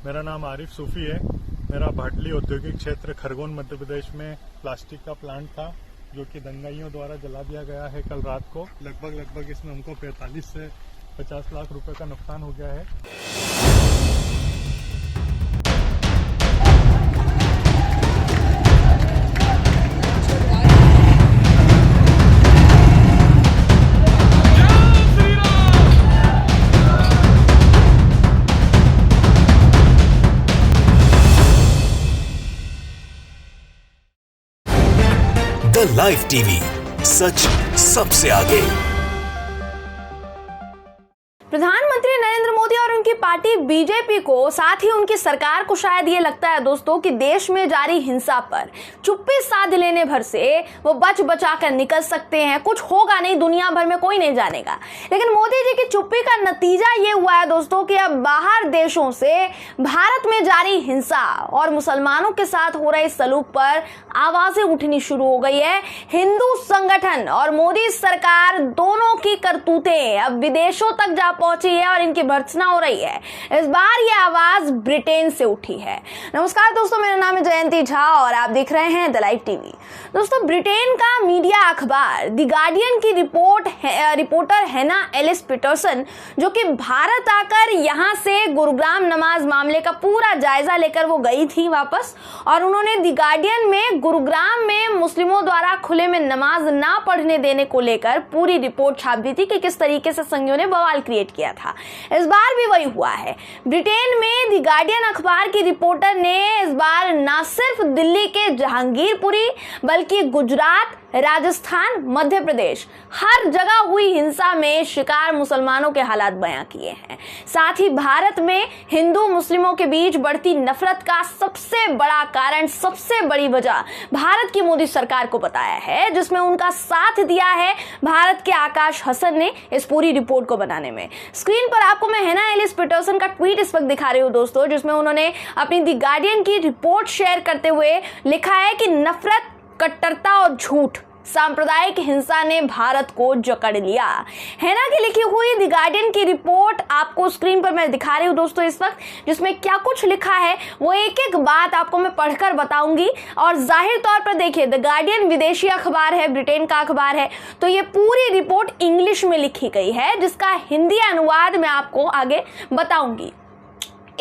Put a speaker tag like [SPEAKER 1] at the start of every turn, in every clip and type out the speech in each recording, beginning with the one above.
[SPEAKER 1] मेरा नाम आरिफ सूफी है। मेरा भाटली औद्योगिक क्षेत्र खरगोन मध्य प्रदेश में प्लास्टिक का प्लांट था जो कि दंगाइयों द्वारा जला दिया गया है कल रात को। लगभग इसमें हमको 45 से 50 लाख रुपए का नुकसान हो गया है।
[SPEAKER 2] द लाइव टीवी, सच सबसे आगे।
[SPEAKER 3] प्रधानमंत्री नरेंद्र मोदी और उनकी पार्टी बीजेपी को, साथ ही उनकी सरकार को शायद ये लगता है दोस्तों कि देश में जारी हिंसा पर चुप्पी साध लेने भर से वो बच बचा कर निकल सकते हैं, कुछ होगा नहीं, दुनिया भर में कोई नहीं जानेगा। लेकिन मोदी जी की चुप्पी का नतीजा ये हुआ है दोस्तों कि अब बाहर देशों से भारत में जारी हिंसा और मुसलमानों के साथ हो रहे सलूक पर आवाजें उठनी शुरू हो गई है। हिंदू संगठन और मोदी सरकार दोनों की करतूतें अब विदेशों तक जा पहुंची है और इनकी भर्त्सना हो रही है। इस बार ये आवाज ब्रिटेन से उठी है। नमस्कार दोस्तों, मेरा नाम है जयंती झा और आप देख रहे हैं द लाइव टीवी। दोस्तों, ब्रिटेन का मीडिया अखबार द गार्डियन की रिपोर्टर हैना एलिस पीटरसन, जो कि भारत आकर यहां से गुरुग्राम नमाज मामले का पूरा जायजा लेकर वो गई थी वापस, और उन्होंने द गार्डियन में गुरुग्राम में मुस्लिमों द्वारा खुले में नमाज ना पढ़ने देने को लेकर पूरी रिपोर्ट छाप दी थी कि किस तरीके से संघियों ने बवाल क्रिएट किया था। इस बार भी वही हुआ है। ब्रिटेन में द गार्डियन अखबार की रिपोर्टर ने इस बार न सिर्फ दिल्ली के जहांगीरपुरी बल्कि गुजरात, राजस्थान, मध्य प्रदेश, हर जगह हुई हिंसा में शिकार मुसलमानों के हालात बयां किए हैं। साथ ही भारत में हिंदू मुस्लिमों के बीच बढ़ती नफरत का सबसे बड़ा कारण, सबसे बड़ी वजह भारत की मोदी सरकार को बताया है, जिसमें उनका साथ दिया है भारत के आकाश हसन ने इस पूरी रिपोर्ट को बनाने में। स्क्रीन पर आपको मैं हैना एलिस पीटरसन का ट्वीट इस वक्त दिखा रही हूं दोस्तों, जिसमें उन्होंने अपनी द गार्डियन की रिपोर्ट शेयर करते हुए लिखा है कि नफरत, कट्टरता और झूठ, सांप्रदायिक हिंसा ने भारत को जकड़ लिया। हैना की लिखी हुई द गार्डियन की रिपोर्ट आपको स्क्रीन पर मैं दिखा रही हूं दोस्तों इस वक्त, जिसमें क्या कुछ लिखा है वो एक एक बात आपको मैं पढ़कर बताऊंगी। और जाहिर तौर पर देखिए, द गार्डियन विदेशी अखबार है, ब्रिटेन का अखबार है, तो ये पूरी रिपोर्ट इंग्लिश में लिखी गई है, जिसका हिंदी अनुवाद मैं आपको आगे बताऊंगी।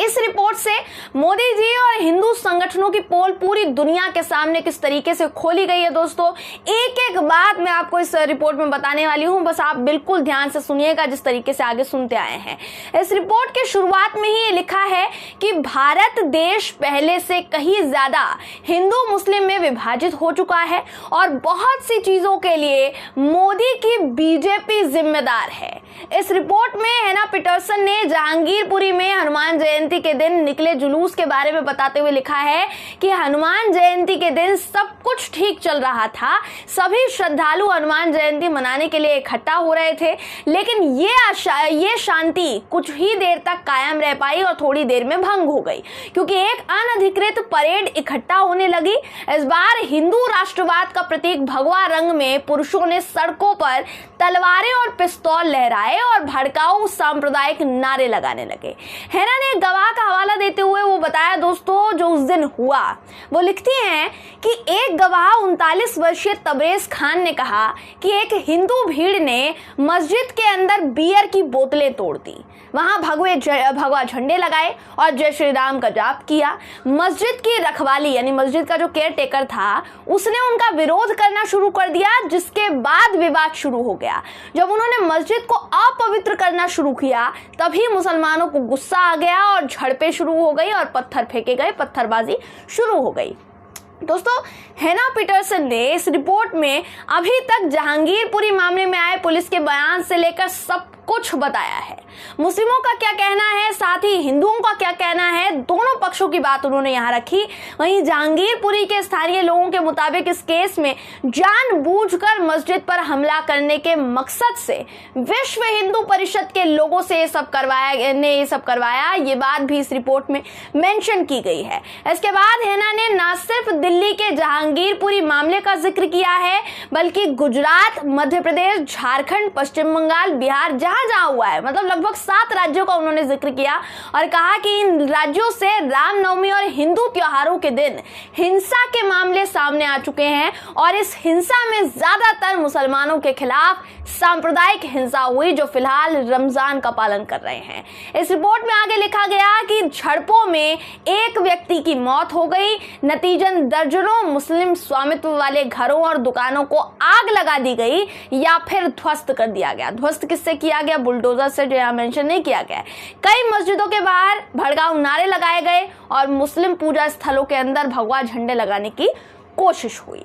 [SPEAKER 3] इस रिपोर्ट से मोदी जी और हिंदू संगठनों की पोल पूरी दुनिया के सामने किस तरीके से खोली गई है दोस्तों, एक एक बात मैं आपको इस रिपोर्ट में बताने वाली हूं, बस आप बिल्कुल ध्यान से सुनिएगा जिस तरीके से आगे सुनते आए हैं। इस रिपोर्ट के शुरुआत में ही लिखा है कि भारत देश पहले से कहीं ज्यादा हिंदू मुस्लिम में विभाजित हो चुका है और बहुत सी चीजों के लिए मोदी की बीजेपी जिम्मेदार है। इस रिपोर्ट में हैना पीटरसन ने जहांगीरपुरी में हनुमान जयंती के दिन निकले जुलूस के बारे में बताते हुए लिखा है कि हनुमान जयंती के दिन सब कुछ ठीक चल रहा था, सभी श्रद्धालु हनुमान जयंती मनाने के लिए इकट्ठा हो रहे थे, लेकिन ये शांति कुछ ही देर तक कायम रह पाई और थोड़ी देर में भंग हो गई, क्योंकि एक अनधिकृत परेड इकट्ठा होने लगी। इस बार हिंदू राष्ट्रवाद का प्रतीक भगवा रंग में पुरुषों ने सड़कों पर तलवारें और पिस्तौल लहराए और भड़काऊ सांप्रदायिक नारे लगाने लगे। हैना ने गवाह का हवाला देते हुए वो बताया दोस्तों जो उस दिन हुआ। वो लिखती हैं कि एक गवाह 39 वर्षीय तबरेज खान ने कहा कि एक हिंदू भीड़ ने मस्जिद के अंदर बियर की बोतलें तोड़ दी, वहां भगवा झंडे लगाए और जय श्री राम का जाप किया। मस्जिद की रखवाली यानी मस्जिद का जो केयर टेकर था उसने उनका विरोध करना शुरू कर दिया, जिसके बाद विवाद शुरू हो गया। जब उन्होंने मस्जिद को अपवित्र करना शुरू किया तभी मुसलमानों को गुस्सा आ गया और झड़पें शुरू हो गई और पत्थर फेंके गए, पत्थरबाजी शुरू हो गई। दोस्तों, हैना पीटरसन ने इस रिपोर्ट में अभी तक जहांगीरपुरी मामले में आए पुलिस के बयान से लेकर सब कुछ बताया है। मुस्लिमों का क्या कहना है, साथ ही हिंदुओं का क्या कहना है, दोनों पक्ष पक्षों की बात उन्होंने यहाँ रखी। वहीं जहांगीरपुरी के स्थानीय लोगों के मुताबिक इस केस में जानबूझकर मस्जिद पर हमला करने के मकसद से विश्व हिंदू परिषद के लोगों से ये सब करवाया, ये बात भी इस रिपोर्ट में मेंशन की गई है। इसके बाद हेना ने न सिर्फ दिल्ली के जहांगीरपुरी मामले का जिक्र किया है, बल्कि गुजरात, मध्य प्रदेश, झारखंड, पश्चिम बंगाल, बिहार, जहां हुआ है, मतलब लगभग 7 राज्यों का उन्होंने जिक्र किया और कहा कि इन राज्यों से रामनवमी और हिंदू त्योहारों के दिन हिंसा के मामले सामने आ चुके हैं और इस हिंसा में ज्यादातर मुसलमानों के खिलाफ सांप्रदायिक हिंसा हुई, जो फिलहाल रमजान का पालन कर रहे हैं। इस रिपोर्ट में आगे लिखा गया कि झड़पों में एक व्यक्ति की मौत हो गई, नतीजन दर्जनों मुस्लिम स्वामित्व वाले घरों और दुकानों को आग लगा दी गई या फिर ध्वस्त कर दिया गया। ध्वस्त किससे किया गया? बुलडोजर से, जो यहाँ मेंशन नहीं किया गया। कई मस्जिदों के बाहर भड़काऊ नारे लगाए गए और मुस्लिम पूजा स्थलों के अंदर भगवा झंडे लगाने की कोशिश हुई।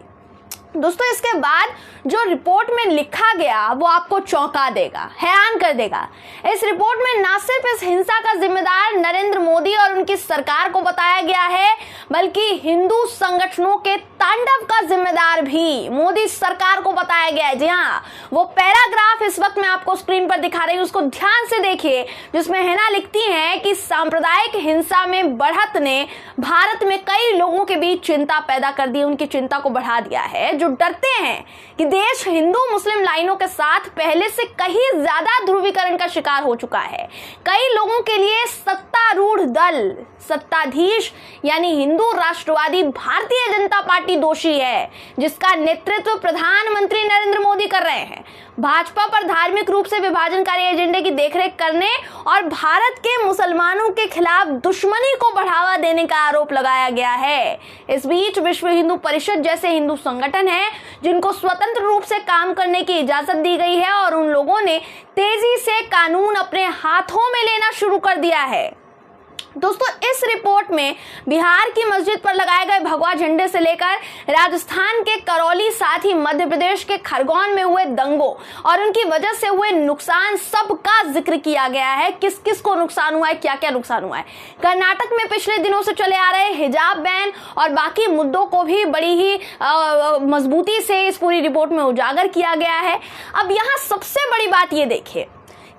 [SPEAKER 3] दोस्तों, इसके बाद जो रिपोर्ट में लिखा गया वो आपको चौंका देगा, हैरान कर देगा। इस रिपोर्ट में न सिर्फ इस हिंसा का जिम्मेदार नरेंद्र मोदी और उनकी सरकार को बताया गया है, बल्कि हिंदू संगठनों के तांडव का जिम्मेदार भी मोदी सरकार को बताया गया है। जी हाँ, वो पैराग्राफ इस वक्त मैं आपको स्क्रीन पर दिखा रही हूं, उसको ध्यान से देखिए, जिसमें हेना लिखती हैं कि सांप्रदायिक हिंसा में बढ़त ने भारत में कई लोगों के बीच चिंता पैदा कर दी, उनकी चिंता को बढ़ा दिया है, जो डरते हैं कि देश हिंदू मुस्लिम लाइनों के साथ पहले से कहीं ज्यादा ध्रुवीकरण का शिकार हो चुका है। कई लोगों के लिए सत्तारूढ़ दल, सत्ताधीश यानी हिंदू राष्ट्रवादी भारतीय जनता पार्टी दोषी है, जिसका नेतृत्व प्रधानमंत्री नरेंद्र मोदी कर रहे हैं। भाजपा पर धार्मिक रूप से विभाजनकारी एजेंडे की देखरेख करने और भारत के मुसलमानों के खिलाफ दुश्मनी को बढ़ावा देने का आरोप लगाया गया है। इस बीच विश्व हिंदू परिषद जैसे हिंदू संगठन हैं, जिनको स्वतंत्र रूप से काम करने की इजाजत दी गई है और उन लोगों ने तेजी से कानून अपने हाथों में लेना शुरू कर दिया है। दोस्तों, इस रिपोर्ट में बिहार की मस्जिद पर लगाए गए भगवा झंडे से लेकर राजस्थान के करौली, साथ ही मध्य प्रदेश के खरगोन में हुए दंगों और उनकी वजह से हुए नुकसान सबका जिक्र किया गया है। किस किस को नुकसान हुआ है, क्या क्या नुकसान हुआ है। कर्नाटक में पिछले दिनों से चले आ रहे हिजाब बैन और बाकी मुद्दों को भी बड़ी ही मजबूती से इस पूरी रिपोर्ट में उजागर किया गया है। अब यहाँ सबसे बड़ी बात ये देखिए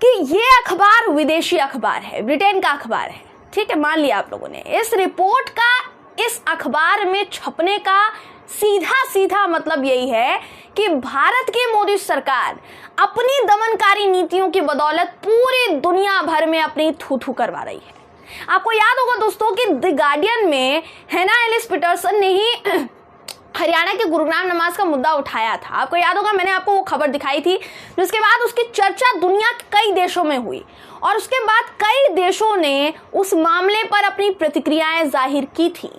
[SPEAKER 3] कि ये अखबार विदेशी अखबार है, ब्रिटेन का अखबार है, ठीक है, मान लिया आप लोगों ने। इस रिपोर्ट का इस अखबार में छपने का सीधा सीधा मतलब यही है कि भारत की मोदी सरकार अपनी दमनकारी नीतियों की बदौलत पूरी दुनिया भर में अपनी थू-थू करवा रही है। आपको याद होगा दोस्तों कि द गार्डियन में हेना एलिस पीटरसन ने ही हरियाणा के गुरुग्राम नमाज का मुद्दा उठाया था। आपको याद होगा, मैंने आपको वो खबर दिखाई थी, जिसके बाद उसकी चर्चा दुनिया के कई देशों में हुई और उसके बाद कई देशों ने उस मामले पर अपनी प्रतिक्रियाएं जाहिर की थी।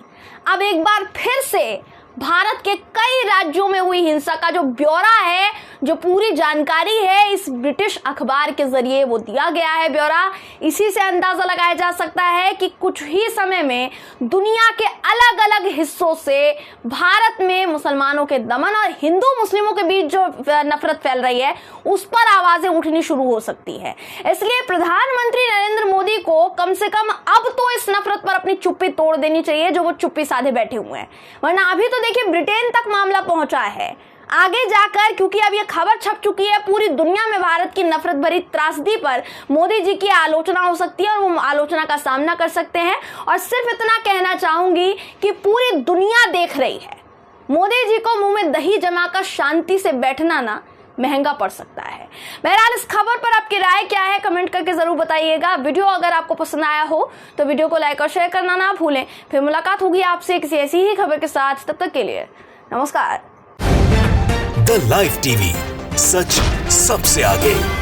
[SPEAKER 3] अब एक बार फिर से भारत के कई राज्यों में हुई हिंसा का जो ब्यौरा है, जो पूरी जानकारी है, इस ब्रिटिश अखबार के जरिए वो दिया गया है ब्यौरा। इसी से अंदाजा लगाया जा सकता है कि कुछ ही समय में दुनिया के अलग अलग हिस्सों से भारत में मुसलमानों के दमन और हिंदू मुस्लिमों के बीच जो नफरत फैल रही है, उस पर आवाजें उठनी शुरू हो सकती है। इसलिए प्रधानमंत्री नरेंद्र मोदी को कम से कम अब तो इस नफरत पर अपनी चुप्पी तोड़ देनी चाहिए, जो वो चुप्पी साधे बैठे हुए हैं। वरना अभी तो देखिए ब्रिटेन तक मामला पहुंचा है, आगे जाकर, क्योंकि अब ये खबर छप चुकी है, पूरी दुनिया में भारत की नफरत भरी त्रासदी पर मोदी जी की आलोचना हो सकती है और वो आलोचना का सामना कर सकते हैं। और सिर्फ इतना कहना चाहूंगी कि पूरी दुनिया देख रही है, मोदी जी को मुंह में दही जमाकर शांति से बैठना ना महंगा पड़ सकता है। बहरहाल, इस खबर पर आपकी राय क्या है, कमेंट करके जरूर बताइएगा। वीडियो अगर आपको पसंद आया हो तो वीडियो को लाइक और शेयर करना ना भूलें। फिर मुलाकात होगी आपसे किसी ऐसी ही खबर के साथ, तब तक के लिए नमस्कार।
[SPEAKER 2] द लाइव टीवी, सच सबसे आगे।